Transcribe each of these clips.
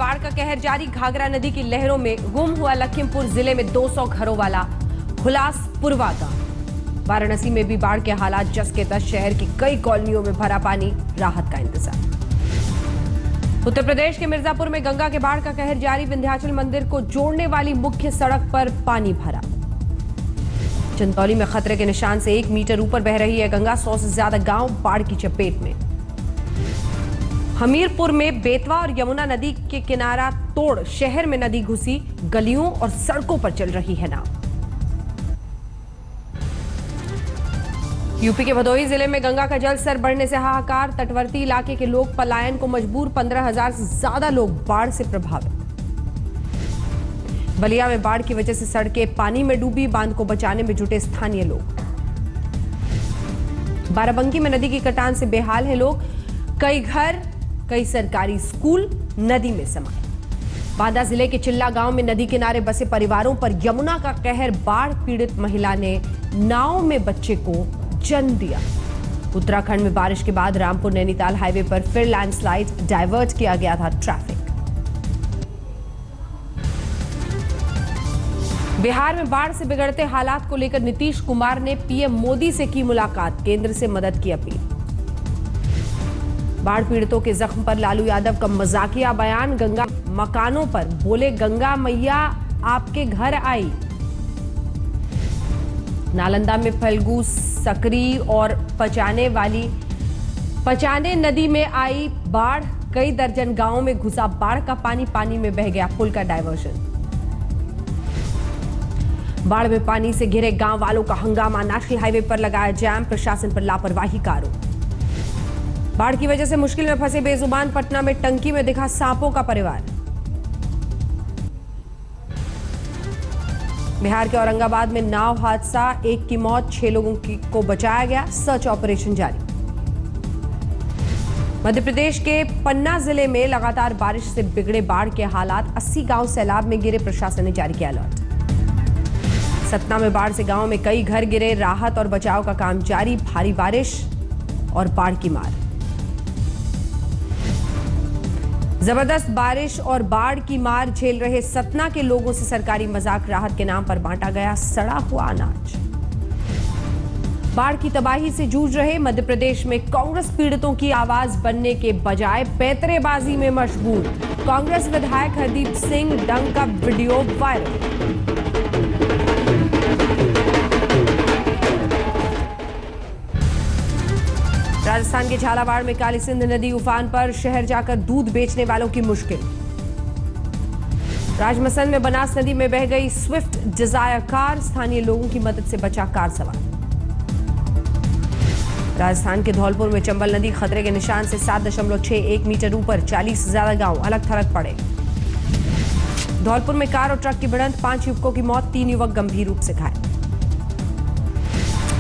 बाढ़ का कहर जारी। घाघरा नदी की लहरों में गुम हुआ लखीमपुर जिले में 200 घरों वाला हुलासपुरवा गांव। वाराणसी में भी बाढ़ के हालात जस के तस। शहर की कई कॉलोनियों में भरा पानी, राहत का इंतजार। उत्तर प्रदेश के मिर्जापुर में गंगा के बाढ़ का कहर जारी। विंध्याचल मंदिर को जोड़ने वाली मुख्य सड़क पर पानी भरा। चंदौली में खतरे के निशान से 1 मीटर ऊपर बह रही है गंगा। 100 से ज्यादा गांव बाढ़ की चपेट में। हमीरपुर में बेतवा और यमुना नदी के किनारा तोड़ शहर में नदी घुसी। गलियों और सड़कों पर चल रही है नाव। यूपी के भदोही जिले में गंगा का जल स्तर बढ़ने से हाहाकार। तटवर्ती इलाके के लोग पलायन को मजबूर। 15,000 से ज्यादा लोग बाढ़ से प्रभावित। बलिया में बाढ़ की वजह से सड़कें पानी में डूबी। बांध को बचाने में जुटे स्थानीय लोग। बाराबंकी में नदी की कटान से बेहाल है लोग। कई घर, कई सरकारी स्कूल नदी में समाये। बांदा जिले के चिल्ला गांव में नदी किनारे बसे परिवारों पर यमुना का कहर। बाढ़ पीड़ित महिला ने नाव में बच्चे को जन्म दिया। उत्तराखंड में बारिश के बाद रामपुर नैनीताल हाईवे पर फिर लैंडस्लाइड। डाइवर्ट किया गया था ट्रैफिक। बिहार में बाढ़ से बिगड़ते हालात को लेकर नीतीश कुमार ने पीएम मोदी से की मुलाकात। केंद्र से मदद की अपील। बाढ़ पीड़ितों के जख्म पर लालू यादव का मजाकिया बयान। गंगा मकानों पर बोले, गंगा मैया आपके घर आई। नालंदा में फल्गु, सकरी और पचाने नदी में आई बाढ़। कई दर्जन गांवों में घुसा बाढ़ का पानी। पानी में बह गया पुल का डायवर्शन। बाढ़ में पानी से घिरे गांव वालों का हंगामा। नेशनल हाईवे पर लगाया जैम। प्रशासन पर लापरवाही का आरोप। बाढ़ की वजह से मुश्किल में फंसे बेजुबान। पटना में टंकी में दिखा सांपों का परिवार। बिहार के औरंगाबाद में नाव हादसा। 1 की मौत, 6 लोगों को बचाया गया। सर्च ऑपरेशन जारी। मध्य प्रदेश के पन्ना जिले में लगातार बारिश से बिगड़े बाढ़ के हालात। 80 गांव सैलाब में गिरे। प्रशासन ने जारी किया अलर्ट। सतना में बाढ़ से गांव में कई घर गिरे। राहत और बचाव का काम जारी। भारी बारिश और बाढ़ की मार। जबरदस्त बारिश और बाढ़ की मार झेल रहे सतना के लोगों से सरकारी मजाक। राहत के नाम पर बांटा गया सड़ा हुआ अनाज। बाढ़ की तबाही से जूझ रहे मध्य प्रदेश में कांग्रेस पीड़ितों की आवाज बनने के बजाय पैंतरेबाजी में मशगूल। कांग्रेस विधायक हरदीप सिंह डंग का वीडियो वायरल। राजस्थान के झालावाड़ में काली सिंध नदी उफान पर। शहर जाकर दूध बेचने वालों की मुश्किल। राजमसंद में बनास नदी में बह गई स्विफ्ट डिजायर कार। स्थानीय लोगों की मदद से बचा कार सवार। राजस्थान के धौलपुर में चंबल नदी खतरे के निशान से 7.61 मीटर ऊपर। 40 से ज्यादा गांव अलग थलग पड़े। धौलपुर में कार और ट्रक की भिड़ंत। 5 युवकों की मौत, 3 युवक गंभीर रूप से घायल।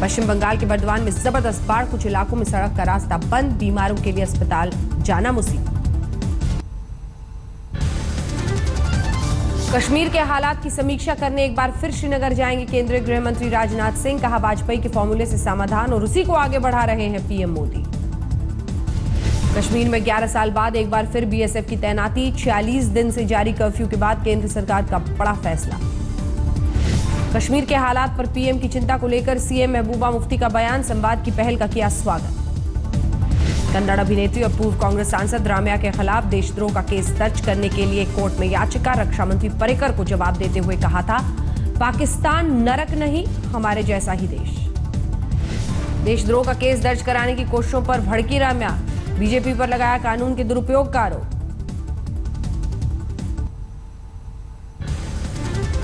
पश्चिम बंगाल के बर्दवान में जबरदस्त बाढ़। कुछ इलाकों में सड़क का रास्ता बंद। बीमारों के लिए अस्पताल जाना मुसीबत। कश्मीर के हालात की समीक्षा करने एक बार फिर श्रीनगर जाएंगे केंद्रीय गृह मंत्री राजनाथ सिंह। कहा, वाजपेयी के फॉर्मूले से समाधान और उसी को आगे बढ़ा रहे हैं पीएम मोदी। कश्मीर में 11 साल बाद एक बार फिर बीएसएफ की तैनाती। 46 दिन से जारी कर्फ्यू के बाद केंद्र सरकार का बड़ा फैसला। कश्मीर के हालात पर पीएम की चिंता को लेकर सीएम महबूबा मुफ्ती का बयान। संवाद की पहल का किया स्वागत। कन्नड़ अभिनेत्री और पूर्व कांग्रेस सांसद राम्या के खिलाफ देशद्रोह का केस दर्ज करने के लिए कोर्ट में याचिका। रक्षा मंत्री पर्रिकर को जवाब देते हुए कहा था, पाकिस्तान नरक नहीं, हमारे जैसा ही देश। देशद्रोह का केस दर्ज कराने की कोशिशों पर भड़की राम्या। बीजेपी पर लगाया कानून के दुरुपयोग का आरोप।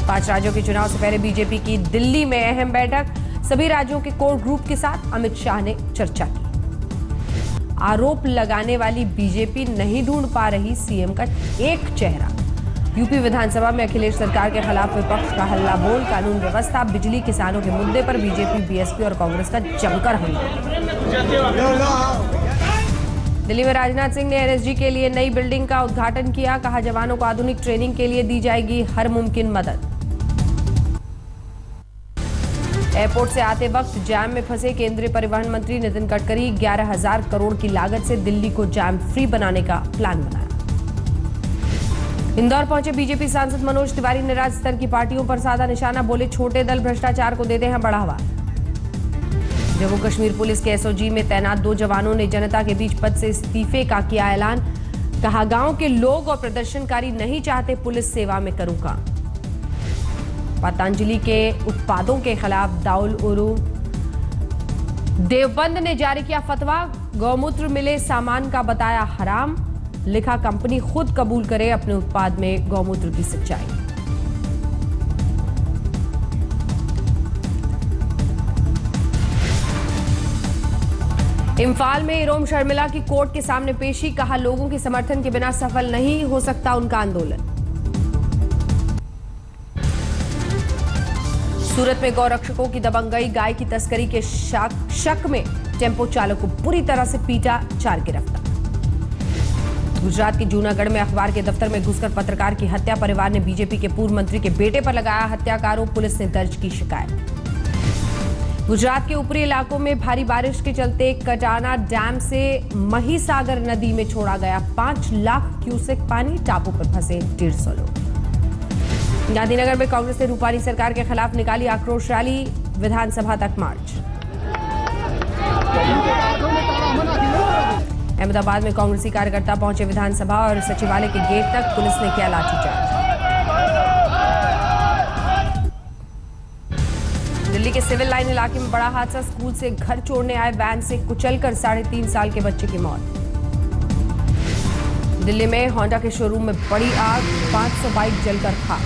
5 राज्यों के चुनाव से पहले बीजेपी की दिल्ली में अहम बैठक। सभी राज्यों के कोर ग्रुप के साथ अमित शाह ने चर्चा की। आरोप लगाने वाली बीजेपी नहीं ढूंढ पा रही सीएम का एक चेहरा। यूपी विधानसभा में अखिलेश सरकार के खिलाफ विपक्ष का हल्ला बोल। कानून व्यवस्था, बिजली, किसानों के मुद्दे पर बीजेपी, बीएसपी और कांग्रेस का जमकर हंगामा। दिल्ली में राजनाथ सिंह ने एनएसजी के लिए नई बिल्डिंग का उद्घाटन किया। कहा, जवानों को आधुनिक ट्रेनिंग के लिए दी जाएगी हर मुमकिन मदद। एयरपोर्ट से आते वक्त जैम में फंसे केंद्रीय परिवहन मंत्री नितिन गडकरी। 11,000 करोड़ की लागत से दिल्ली को जैम फ्री बनाने का प्लान बनाया। इंदौर पहुंचे बीजेपी सांसद मनोज तिवारी ने राज्य स्तर की पार्टियों पर साधा निशाना, बोले छोटे दल भ्रष्टाचार को देते हैं बढ़ावा। जम्मू कश्मीर पुलिस के एसओजी में तैनात 2 जवानों ने जनता के बीच पद से इस्तीफे का किया ऐलान, कहा गांव के लोग और प्रदर्शनकारी नहीं चाहते पुलिस सेवा में करूं काम। पतंजलि के उत्पादों के खिलाफ दाउल उलूम देवबंद ने जारी किया फतवा, गौमूत्र मिले सामान का बताया हराम, लिखा कंपनी खुद कबूल करे अपने उत्पाद में गौमूत्र की सच्चाई। इम्फाल में इरोम शर्मिला की कोर्ट के सामने पेशी, कहा लोगों के समर्थन के बिना सफल नहीं हो सकता उनका आंदोलन। सूरत में गौरक्षकों की दबंगई, गाय की तस्करी के शक में टेम्पो चालक को बुरी तरह से पीटा, 4 गिरफ्तार। गुजरात के जूनागढ़ में अखबार के दफ्तर में घुसकर पत्रकार की हत्या, परिवार ने बीजेपी के पूर्व मंत्री के बेटे पर लगाया हत्या का आरोप, पुलिस ने दर्ज की शिकायत। गुजरात के ऊपरी इलाकों में भारी बारिश के चलते कटाना डैम से महिसागर नदी में छोड़ा गया 5 लाख क्यूसेक पानी, टापू पर फंसे 150 लोग। गांधीनगर में कांग्रेस ने रूपानी सरकार के खिलाफ निकाली आक्रोश रैली, विधानसभा तक मार्च। अहमदाबाद में कांग्रेसी कार्यकर्ता पहुंचे विधानसभा और सचिवालय के गेट तक, पुलिस ने किया लाठीचार्ज। दिल्ली के सिविल लाइन इलाके में बड़ा हादसा, स्कूल से घर छोड़ने आए वैन से कुचलकर 3.5 साल के बच्चे की मौत। दिल्ली में होंडा के शोरूम में बड़ी आग, 500 बाइक जलकर खाक।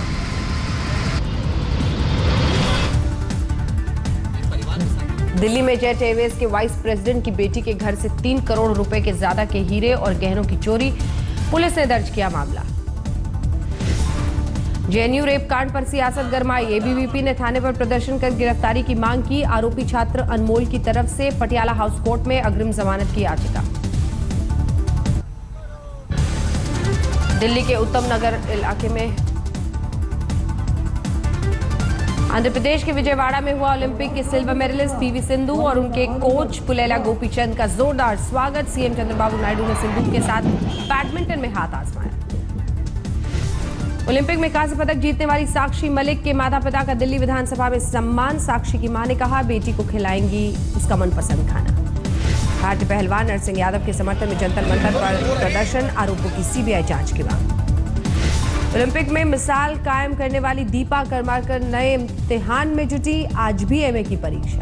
दिल्ली में जेट एयरवेज के वाइस प्रेसिडेंट की बेटी के घर से 3 करोड़ रुपए के ज्यादा के हीरे और गहनों की चोरी, पुलिस ने दर्ज किया मामला। जेएनयू रेप कांड पर सियासत गरमाई, एबीवीपी ने थाने पर प्रदर्शन कर गिरफ्तारी की मांग की, आरोपी छात्र अनमोल की तरफ से पटियाला हाउस कोर्ट में अग्रिम जमानत की याचिका। दिल्ली के उत्तम नगर इलाके में आंध्र प्रदेश के विजयवाड़ा में हुआ ओलंपिक के सिल्वर मेडलिस्ट पीवी सिंधु और उनके कोच पुलेला गोपीचंद का जोरदार स्वागत, सीएम चंद्रबाबू नायडू ने सिंधु के साथ बैडमिंटन में हाथ आजमाया। ओलंपिक में कांस्य पदक जीतने वाली साक्षी मलिक के माता पिता का दिल्ली विधानसभा में सम्मान, साक्षी की मां ने कहा बेटी को खिलाएंगी उसका मनपसंद खाना। भारतीय पहलवान नरसिंह यादव के समर्थन में जंतर मंतर पर प्रदर्शन, आरोपों की सीबीआई जांच की मांग। ओलंपिक में मिसाल कायम करने वाली दीपा करमाकर नए इम्तिहान में जुटी, आज भी एमए की परीक्षा।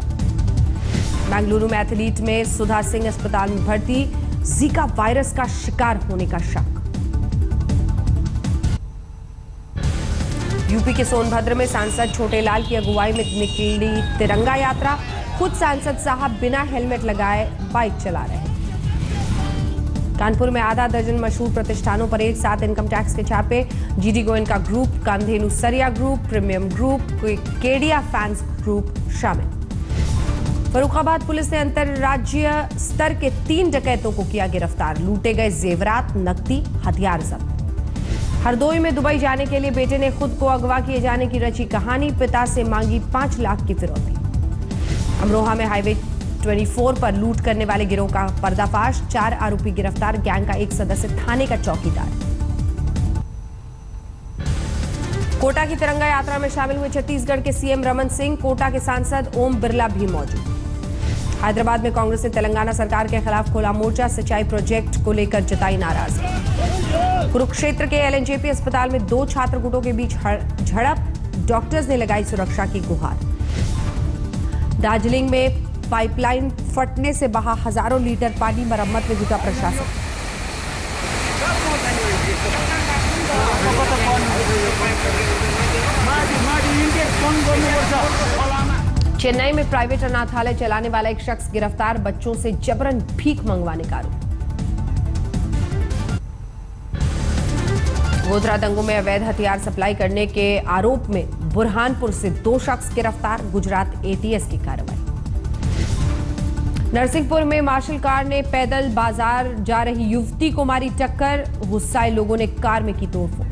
बेंगलुरु में एथलीट में सुधा सिंह अस्पताल में भर्ती, जीका वायरस का शिकार होने का शक। यूपी के सोनभद्र में सांसद छोटेलाल की अगुवाई में निकली तिरंगा यात्रा, खुद सांसद साहब बिना हेलमेट लगाए बाइक चला रहे। कानपुर में आधा दर्जन मशहूर प्रतिष्ठानों पर एक साथ इनकम टैक्स के छापे, जीडी गोयनका ग्रुप, कांधेनु सरिया group, premium group, Kedia fans group शामिल। फर्रुखाबाद पुलिस ने अंतरराज्यीय स्तर के 3 डकैतों को किया गिरफ्तार, लूटे गए जेवरात, नकदी, हथियार जब्त। हरदोई में दुबई जाने के लिए बेटे ने खुद को अगवा किए जाने की रची कहानी, पिता से मांगी 5 लाख की फिरौती। अमरोहा में हाईवे 24 पर लूट करने वाले गिरोह का पर्दाफाश, 4 आरोपी गिरफ्तार, गैंग का एक सदस्य थाने का चौकीदार। कोटा की तिरंगा यात्रा में शामिल हुए छत्तीसगढ़ के सीएम रमन सिंह, कोटा के सांसद ओम बिरला भी मौजूद। हैदराबाद में कांग्रेस ने तेलंगाना सरकार के खिलाफ खोला मोर्चा, सिंचाई प्रोजेक्ट को लेकर जताई नाराजगी। कुरुक्षेत्र के एलएनजेपी अस्पताल में 2 छात्र गुटों के बीच झड़प, डॉक्टर्स ने लगाई सुरक्षा की गुहार। दार्जिलिंग में पाइपलाइन फटने से बहा हजारों लीटर पानी, मरम्मत में जुटा प्रशासन। चेन्नई में प्राइवेट अनाथालय चलाने वाला एक शख्स गिरफ्तार, बच्चों से जबरन भीख मंगवाने का आरोप। गोधरा दंगों में अवैध हथियार सप्लाई करने के आरोप में बुरहानपुर से 2 शख्स गिरफ्तार, गुजरात एटीएस की कार्रवाई। नरसिंहपुर में मार्शल कार ने पैदल बाजार जा रही युवती को मारी टक्कर, गुस्साए लोगों ने कार में की तोड़फोड़।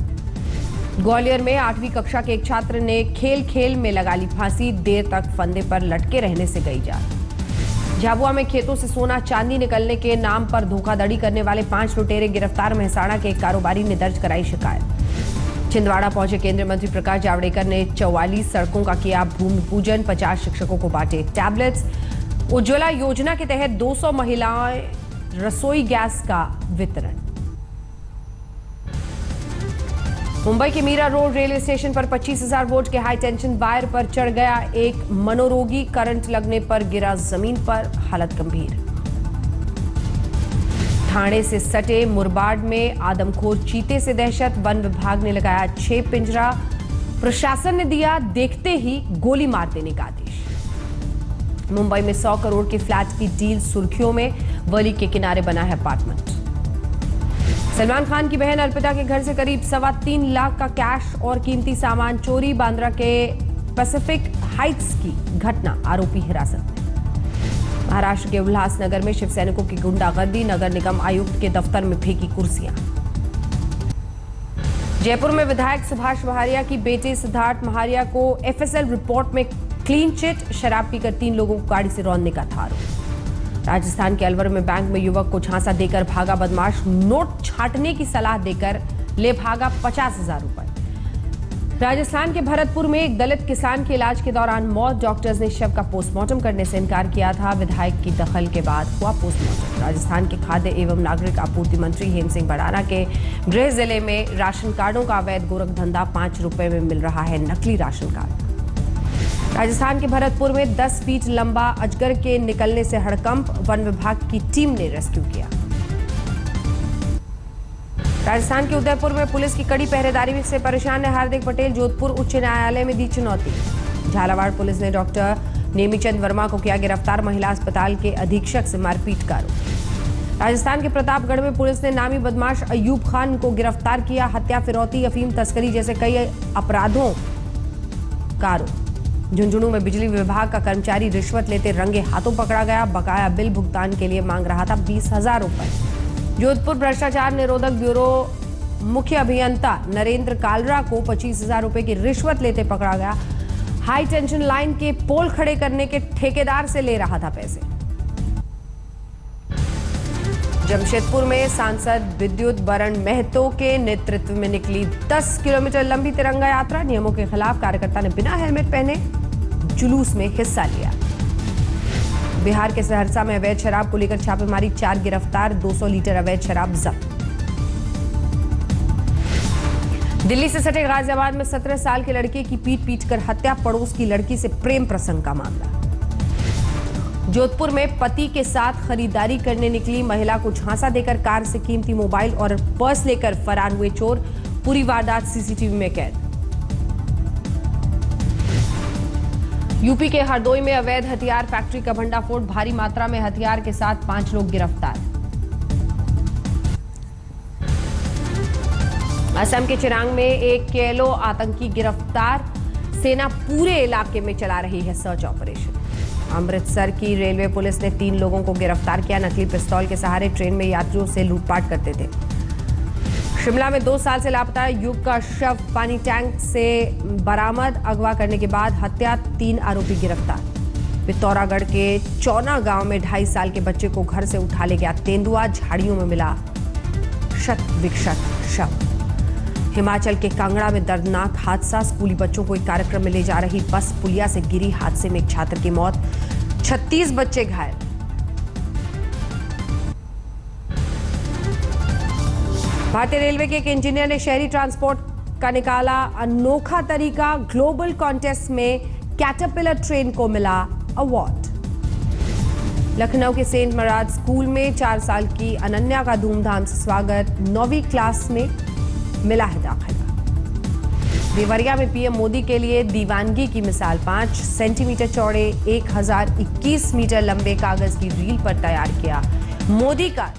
ग्वालियर में 8वीं कक्षा के एक छात्र ने खेल खेल में लगा ली फांसी, देर तक फंदे पर लटके रहने से गई जान। झाबुआ में खेतों से सोना चांदी निकलने के नाम पर धोखाधड़ी करने वाले 5 लुटेरे गिरफ्तार, मेहसाणा के एक कारोबारी ने दर्ज कराई शिकायत। छिंदवाड़ा पहुंचे केंद्रीय मंत्री प्रकाश जावड़ेकर ने 44 सड़कों का किया भूमि पूजन, 50 शिक्षकों को बांटे टैबलेट्स। उज्ज्वला योजना के तहत 200 महिलाएं रसोई गैस का वितरण। मुंबई के मीरा रोड रेलवे स्टेशन पर 25,000 वोल्ट के हाई टेंशन वायर पर चढ़ गया एक मनोरोगी, करंट लगने पर गिरा जमीन पर, हालत गंभीर। ठाणे से सटे मुरबाड में आदमखोर चीते से दहशत, वन विभाग ने लगाया 6 पिंजरा, प्रशासन ने दिया देखते ही गोली मार देने का आदेश। मुंबई में 100 करोड़ के फ्लैट की डील सुर्खियों में, वर्ली के किनारे बना है अपार्टमेंट। सलमान खान की बहन अर्पिता के घर से करीब 3.25 लाख का कैश और कीमती सामान चोरी, बांद्रा के पैसिफिक हाइट्स की घटना, आरोपी हिरासत में। महाराष्ट्र के उल्लासनगर में शिव सैनिकों की गुंडागर्दी, नगर निगम आयुक्त के दफ्तर में फेंकी कुर्सियां। जयपुर में विधायक सुभाष महारिया की बेटे सिद्धार्थ महारिया को एफएसएल रिपोर्ट में क्लीन चिट, शराब पीकर 3 लोगों को गाड़ी से रौंदने का था आरोप। राजस्थान के अलवर में बैंक में युवक को झांसा देकर भागा बदमाश, नोट छांटने की सलाह देकर ले भागा 50,000 रुपए। राजस्थान के भरतपुर में एक दलित किसान के इलाज के दौरान मौत, डॉक्टर्स ने शव का पोस्टमार्टम करने से इनकार किया था, विधायक की दखल के बाद हुआ पोस्टमार्टम। राजस्थान के खाद्य एवं नागरिक आपूर्ति मंत्री हेम सिंह भडाना के गृह जिले में राशन कार्डों का अवैध गोरख धंधा, 5 रुपए में मिल रहा है नकली राशन कार्ड। राजस्थान के भरतपुर में 10 फीट लंबा अजगर के निकलने से हड़कंप, वन विभाग की टीम ने रेस्क्यू किया। राजस्थान के उदयपुर में पुलिस की कड़ी पहरेदारी से परेशान है हार्दिक पटेल, जोधपुर उच्च न्यायालय में दी चुनौती। झालावाड़ पुलिस ने डॉक्टर नेमीचंद वर्मा को किया गिरफ्तार, महिला अस्पताल के अधीक्षक से मारपीट का आरोप। राजस्थान के प्रतापगढ़ में पुलिस ने नामी बदमाश अयूब खान को गिरफ्तार किया, हत्या, फिरौती, अफीम तस्करी जैसे कई अपराधों का आरोप। झुंझुनू में बिजली विभाग का कर्मचारी रिश्वत लेते रंगे हाथों पकड़ा गया, बकाया बिल भुगतान के लिए मांग रहा था 20,000 रुपए। जोधपुर भ्रष्टाचार निरोधक ब्यूरो मुख्य अभियंता नरेंद्र कालरा को 25,000 रुपए की रिश्वत लेते पकड़ा गया, हाई टेंशन लाइन के पोल खड़े करने के ठेकेदार से ले रहा था पैसे। जमशेदपुर में सांसद विद्युत बरण महतो के नेतृत्व में निकली 10 किलोमीटर लंबी तिरंगा यात्रा, नियमों के खिलाफ कार्यकर्ता ने बिना हेलमेट पहने जुलूस में हिस्सा लिया। बिहार के सहरसा में अवैध शराब को लेकर छापेमारी, 4 गिरफ्तार, 200 लीटर अवैध शराब जब्त। दिल्ली से सटे गाजियाबाद में 17 साल के लड़के की पीट कर हत्या, पड़ोस की लड़की से प्रेम प्रसंग का मामला। जोधपुर में पति के साथ खरीदारी करने निकली महिला को झांसा देकर कार से कीमती मोबाइल और पर्स लेकर फरार हुए चोर, पूरी वारदात सीसीटीवी में कैद। यूपी के हरदोई में अवैध हथियार फैक्ट्री का भंडाफोड़, भारी मात्रा में हथियार के साथ 5 लोग गिरफ्तार। असम के चिरांग में एक केलो आतंकी गिरफ्तार, सेना पूरे इलाके में चला रही है सर्च ऑपरेशन। अमृतसर की रेलवे पुलिस ने 3 लोगों को गिरफ्तार किया, नकली पिस्तौल के सहारे ट्रेन में यात्रियों से लूटपाट करते थे। शिमला में 2 साल से लापता युवक का शव पानी टैंक से बरामद, अगवा करने के बाद हत्या, 3 आरोपी गिरफ्तार। पिथौरागढ़ के चौना गांव में 2.5 साल के बच्चे को घर से उठा ले गया तेंदुआ, झाड़ियों में मिला शत विक्षत शव। हिमाचल के कांगड़ा में दर्दनाक हादसा, स्कूली बच्चों को एक कार्यक्रम में ले जा रही बस पुलिया से गिरी, हादसे में एक छात्र की मौत, 36 बच्चे घायल। भारतीय रेलवे के एक इंजीनियर ने शहरी ट्रांसपोर्ट का निकाला अनोखा तरीका, ग्लोबल कॉन्टेस्ट में कैटरपिलर ट्रेन को मिला अवार्ड। लखनऊ के सेंट मराज स्कूल में 4 साल की अनन्या का धूमधाम से स्वागत, 9वीं क्लास में मिला है दाखिला। देवरिया में पीएम मोदी के लिए दीवानगी की मिसाल, 5 सेंटीमीटर चौड़े 1021 मीटर लंबे कागज की रील पर तैयार किया मोदी का